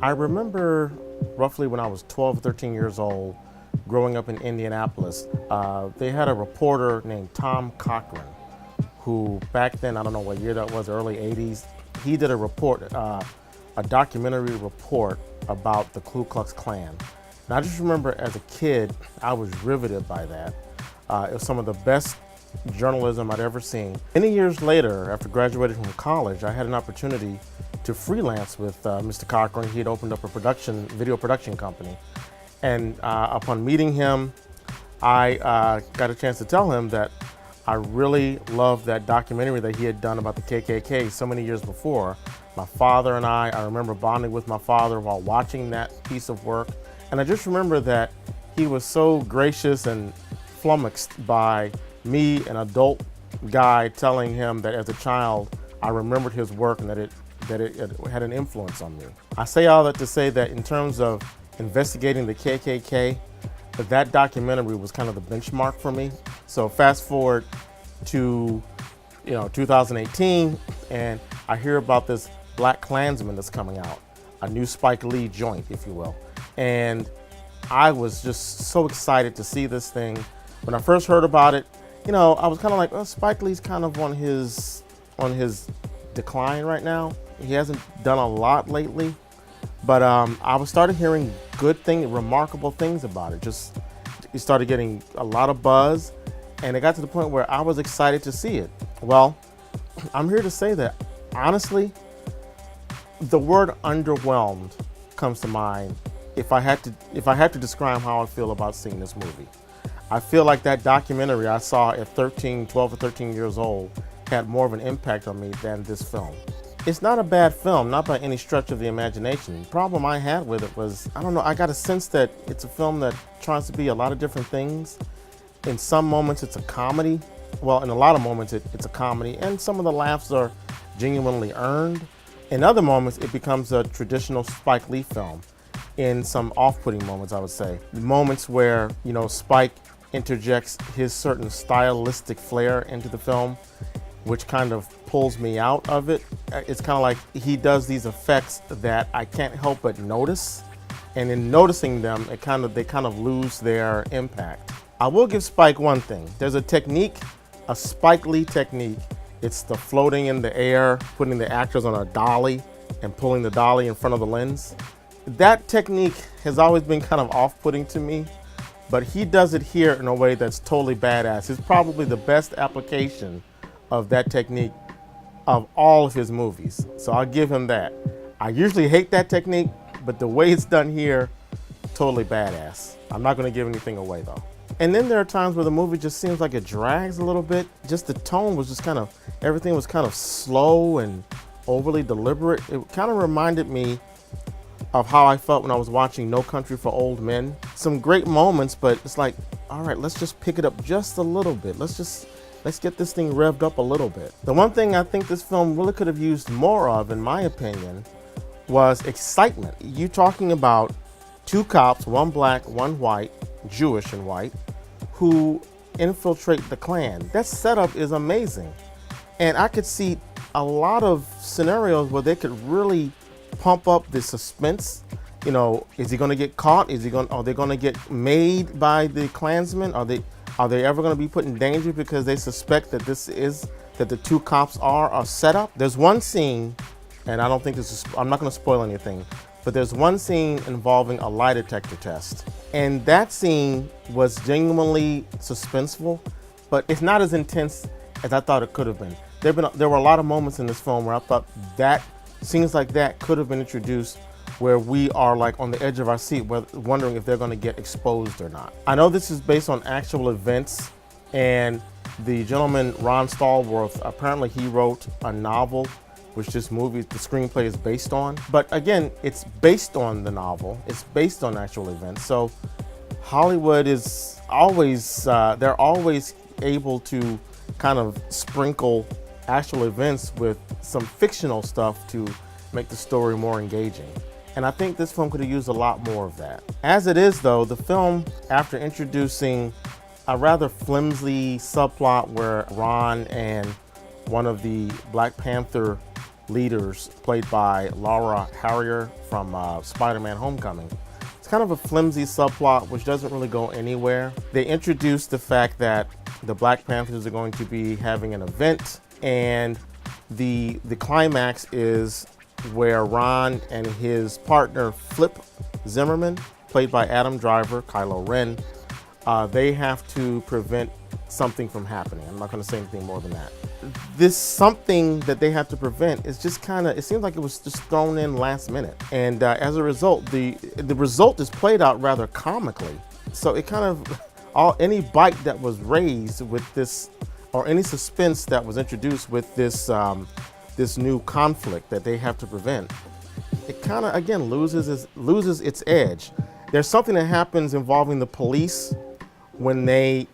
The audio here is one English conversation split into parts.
I remember roughly when I was 12 or 13 years old, growing up in Indianapolis, they had a reporter named Tom Cochran, who back then, I don't know what year that was, early 80s, he did a report, a documentary report about the Ku Klux Klan. And I just remember as a kid, I was riveted by that. It was some of the best journalism I'd ever seen. Many years later, after graduating from college, I had an opportunity to freelance with Mr. Cochran. He had opened up a video production company. And upon meeting him, I got a chance to tell him that I really loved that documentary that he had done about the KKK so many years before. My father and I remember bonding with my father while watching that piece of work. And I just remember that he was so gracious and flummoxed by me, an adult guy, telling him that as a child, I remembered his work and that it had an influence on me. I say all that to say that in terms of investigating the KKK, that documentary was kind of the benchmark for me. So fast forward to 2018, and I hear about this BLACKKKLANSMAN that's coming out, a new Spike Lee joint, if you will. And I was just so excited to see this thing. When I first heard about it, I was kind of like, oh, Spike Lee's kind of on his decline right now. He hasn't done a lot lately, but I started hearing remarkable things about it. It started getting a lot of buzz, and it got to the point where I was excited to see it. Well, I'm here to say that, honestly, the word underwhelmed comes to mind if I had to describe how I feel about seeing this movie. I feel like that documentary I saw at 12 or 13 years old had more of an impact on me than this film. It's not a bad film, not by any stretch of the imagination. The problem I had with it was, I don't know, I got a sense that it's a film that tries to be a lot of different things. In some moments it's a comedy. Well, in a lot of moments it's a comedy, and some of the laughs are genuinely earned. In other moments it becomes a traditional Spike Lee film. In some off-putting moments, I would say. Moments where, Spike interjects his certain stylistic flair into the film, which kind of pulls me out of it. It's kind of like he does these effects that I can't help but notice, and in noticing them, they kind of lose their impact. I will give Spike one thing. There's a technique, a Spike Lee technique. It's the floating in the air, putting the actors on a dolly and pulling the dolly in front of the lens. That technique has always been kind of off-putting to me, but he does it here in a way that's totally badass. It's probably the best application of that technique of all of his movies. So I'll give him that. I usually hate that technique, but the way it's done here, totally badass. I'm not gonna give anything away though. And then there are times where the movie just seems like it drags a little bit. Just the tone was everything was kind of slow and overly deliberate. It kind of reminded me of how I felt when I was watching No Country for Old Men. Some great moments, but it's like, all right, let's just pick it up just a little bit. Let's get this thing revved up a little bit. The one thing I think this film really could have used more of, in my opinion, was excitement. You talking about two cops, one black, one white, Jewish and white, who infiltrate the Klan. That setup is amazing. And I could see a lot of scenarios where they could really pump up the suspense. Is he going to get caught? Are they going to get made by the Klansmen? Are they ever going to be put in danger because they suspect that the two cops are a setup? There's one scene, and I'm not going to spoil anything, but there's one scene involving a lie detector test. And that scene was genuinely suspenseful, but it's not as intense as I thought it could have been. There were a lot of moments in this film where I thought that scenes like that could have been introduced, where we are like on the edge of our seat, wondering if they're going to get exposed or not. I know this is based on actual events, and the gentleman Ron Stallworth, apparently he wrote a novel which the screenplay is based on. But again, it's based on the novel, it's based on actual events. So Hollywood is always, they're always able to kind of sprinkle actual events with some fictional stuff to make the story more engaging. And I think this film could have used a lot more of that. As it is though, the film, after introducing a rather flimsy subplot where Ron and one of the Black Panther leaders, played by Laura Harrier from Spider-Man Homecoming. It's kind of a flimsy subplot which doesn't really go anywhere. They introduced the fact that the Black Panthers are going to be having an event, and the climax is where Ron and his partner Flip Zimmerman, played by Adam Driver, Kylo Ren, they have to prevent something from happening. I'm not going to say anything more than that. This something that they have to prevent is just kind of, it seems like it was just thrown in last minute. And as a result, the result is played out rather comically. So it kind of, any bite that was raised with this, or any suspense that was introduced with this, this new conflict that they have to prevent, it kind of, again, loses its edge. There's something that happens involving the police when they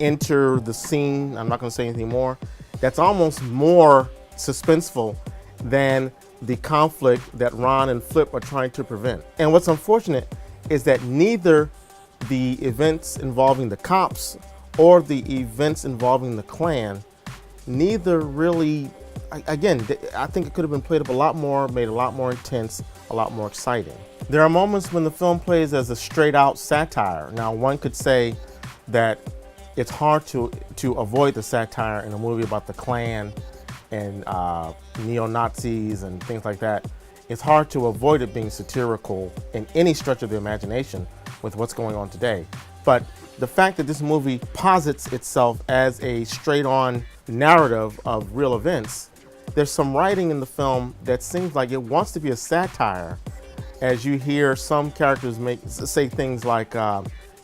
enter the scene. I'm not going to say anything more. That's almost more suspenseful than the conflict that Ron and Flip are trying to prevent. And what's unfortunate is that neither the events involving the cops or the events involving the Klan, neither really, again, I think it could have been played up a lot more, made a lot more intense, a lot more exciting. There are moments when the film plays as a straight out satire. Now, one could say that it's hard to avoid the satire in a movie about the Klan and neo-Nazis and things like that. It's hard to avoid it being satirical in any stretch of the imagination with what's going on today. But the fact that this movie posits itself as a straight-on narrative of real events, there's some writing in the film that seems like it wants to be a satire, as you hear some characters say things like,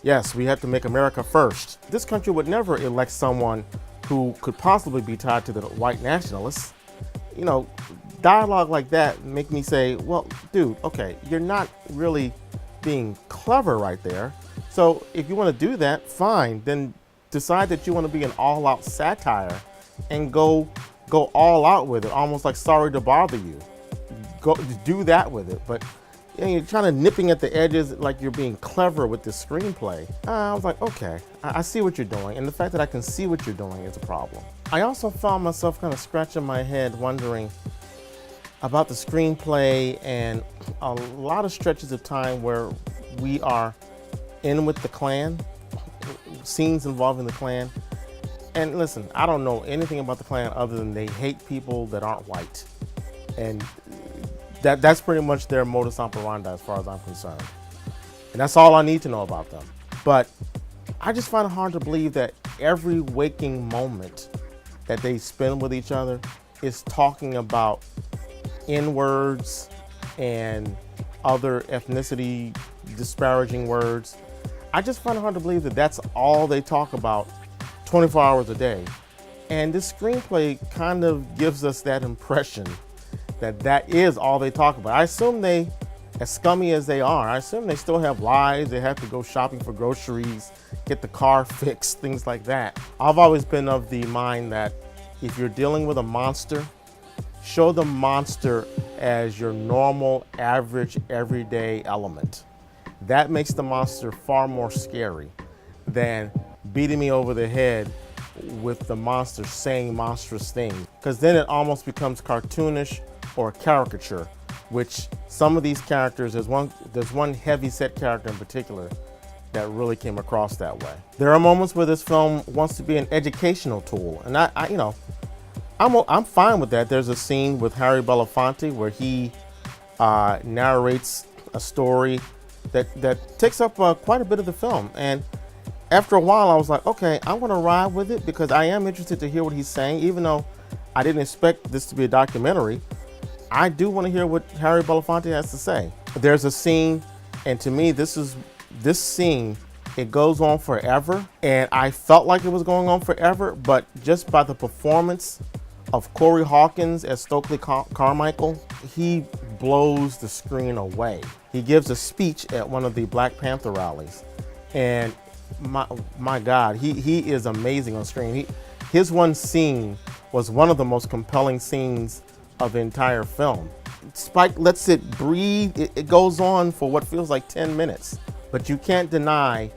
yes, we have to make America first. This country would never elect someone who could possibly be tied to the white nationalists. You know, dialogue like that make me say, well, dude, okay, you're not really being clever right there. So if you want to do that, fine, then decide that you want to be an all-out satire and go all out with it, almost like Sorry to Bother You. Go do that with it. But you know, you're kind of nipping at the edges like you're being clever with this screenplay. I was like, okay, I see what you're doing. And the fact that I can see what you're doing is a problem. I also found myself kind of scratching my head wondering about the screenplay and a lot of stretches of time where we are in with the Klan, scenes involving the Klan. And listen, I don't know anything about the Klan other than they hate people that aren't white. And that's pretty much their modus operandi as far as I'm concerned. And that's all I need to know about them. But I just find it hard to believe that every waking moment that they spend with each other is talking about N-words and other ethnicity disparaging words. I just find it hard to believe that that's all they talk about 24 hours a day. And this screenplay kind of gives us that impression that that is all they talk about. I assume they, as scummy as they are, I assume they still have lives. They have to go shopping for groceries, get the car fixed, things like that. I've always been of the mind that if you're dealing with a monster, show the monster as your normal, average, everyday element. That makes the monster far more scary than beating me over the head with the monster saying monstrous things. Because then it almost becomes cartoonish or a caricature, which some of these characters, there's one heavy set character in particular that really came across that way. There are moments where this film wants to be an educational tool, and I'm fine with that. There's a scene with Harry Belafonte where he narrates a story that takes up quite a bit of the film, and after a while I was like, okay, I'm gonna ride with it because I am interested to hear what he's saying, even though I didn't expect this to be a documentary. I do want to hear what Harry Belafonte has to say. There's a scene, and to me, this scene, it goes on forever, and I felt like it was going on forever, but just by the performance of Corey Hawkins as Stokely Carmichael, he blows the screen away. He gives a speech at one of the Black Panther rallies, and my God, he is amazing on screen. His one scene was one of the most compelling scenes of the entire film. Spike lets it breathe. It goes on for what feels like 10 minutes, but you can't deny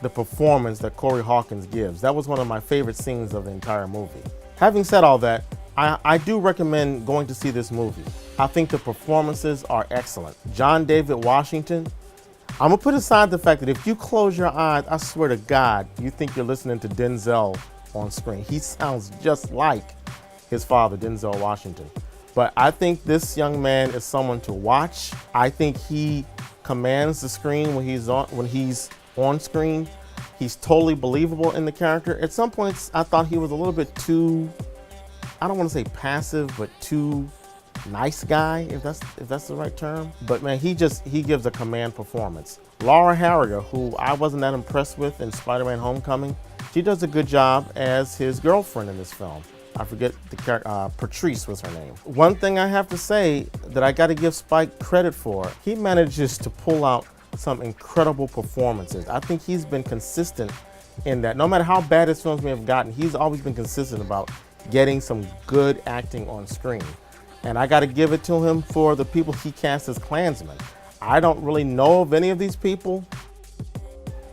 the performance that Corey Hawkins gives. That was one of my favorite scenes of the entire movie. Having said all that, I do recommend going to see this movie. I think the performances are excellent. John David Washington, I'm gonna put aside the fact that if you close your eyes, I swear to God, you think you're listening to Denzel on screen. He sounds just like his father, Denzel Washington. But I think this young man is someone to watch. I think he commands the screen when he's on screen. He's totally believable in the character. At some points, I thought he was a little bit too, I don't want to say passive, but too nice guy, if that's the right term. But man, he gives a command performance. Laura Harrier, who I wasn't that impressed with in Spider-Man Homecoming, she does a good job as his girlfriend in this film. I forget the character, Patrice was her name. One thing I have to say that I got to give Spike credit for, he manages to pull out some incredible performances. I think he's been consistent in that. No matter how bad his films may have gotten, he's always been consistent about getting some good acting on screen. And I got to give it to him for the people he cast as Klansmen. I don't really know of any of these people,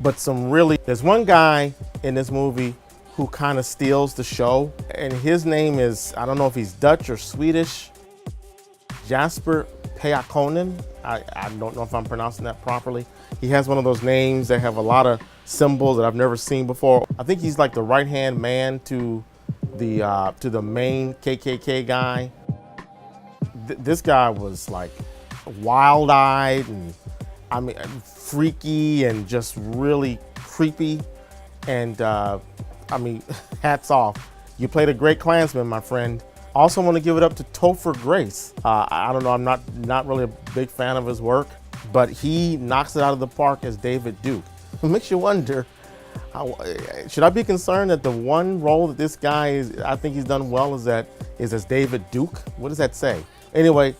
but there's one guy in this movie who kind of steals the show, and his name is, I don't know if he's Dutch or Swedish, Jasper Peakonen. I don't know if I'm pronouncing that properly. He has one of those names that have a lot of symbols that I've never seen before. I think he's like the right-hand man to the main KKK guy. This guy was like wild-eyed and I mean freaky and just really creepy. And I mean, hats off. You played a great Klansman, my friend. Also want to give it up to Topher Grace. I don't know, I'm not really a big fan of his work, but he knocks it out of the park as David Duke. It makes you wonder, should I be concerned that the one role that this guy I think he's done well is as David Duke? What does that say? Anyway,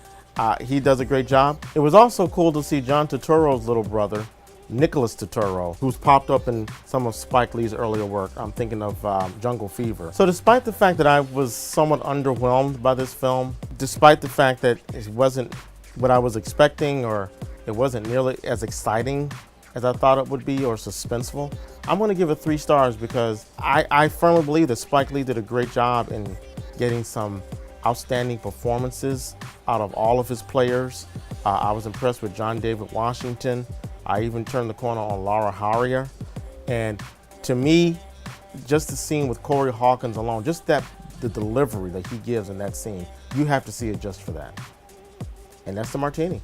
he does a great job. It was also cool to see John Turturro's little brother, Nicholas Turturro, who's popped up in some of Spike Lee's earlier work. I'm thinking of Jungle Fever. So despite the fact that I was somewhat underwhelmed by this film, despite the fact that it wasn't what I was expecting or it wasn't nearly as exciting as I thought it would be or suspenseful, I'm gonna give it 3 stars because I firmly believe that Spike Lee did a great job in getting some outstanding performances out of all of his players. I was impressed with John David Washington. I even turned the corner on Laura Harrier. And to me, just the scene with Corey Hawkins alone, just the delivery that he gives in that scene, you have to see it just for that. And that's the martini.